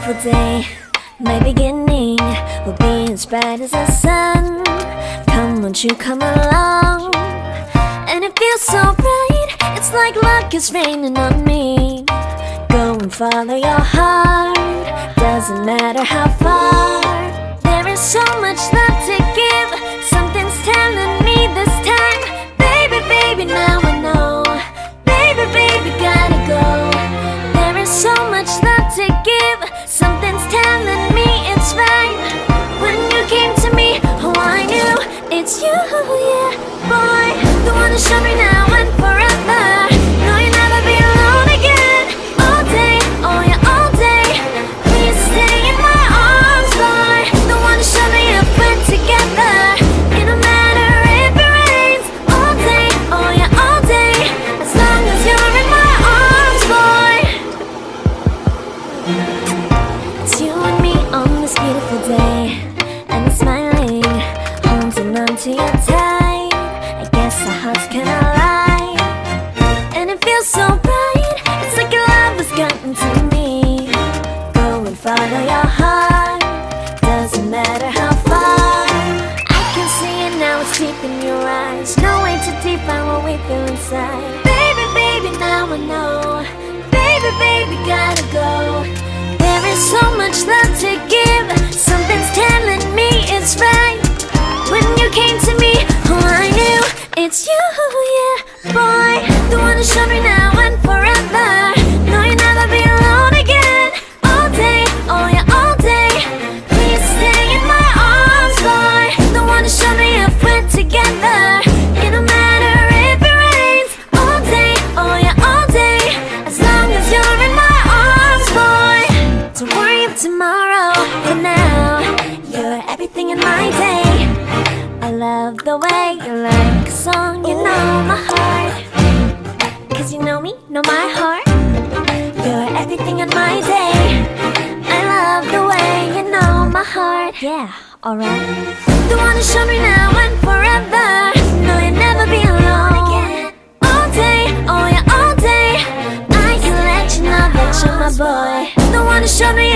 beautiful day. My beginning will be as bright as the sun. Come, won't you come along? And it feels so bright, it's like luck is raining on me. Go and follow your heart, doesn't matter how far. There is so much love to give, something's telling me this time. Baby, baby, now I know. Baby, baby, gotta go. There is so much love to give, something's telling me it's right. When you came to me, oh I knew it's you, yeah, boy. The one who showed me now and forever. No, you'll never be alone again. All day, oh yeah, all day. Please stay in my arms, boy. The one who showed me if we're together. It don't matter if it rains. All day, oh yeah, all day. As long as you're in my arms, boy. It's you and me on this beautiful day, and it's smiling, holding on to your tight. I guess our hearts cannot lie, and it feels so bright. It's like your love has gotten to me. Go and follow your heart, doesn't matter how far. I can see it now, it's deep in your eyes. No way to define what we feel inside. Baby, baby, now I know. Baby, baby, gotta go. There is so much love to give, something's telling me it's right. When you came to me, oh I knew it's you, yeah, boy. The one who showed me now and forever. No, you'll never be alone again. All day, oh yeah, all day. Please stay in my arms, boy. The one who showed me if we're together. It don't matter if it rains. All day, oh yeah, all day. As long as you're in my arms, boy. Don't worry of tomorrow, for now you're everything in my day. I love the way you like a song, you know my heart. Cause you know me, know my heart. You're everything in my day. I love the way you know my heart. Yeah, alright. The one who showed me now and forever. No, you'll never be alone again. All day, oh yeah, all day. I can let you know that you're my boy. The one who showed me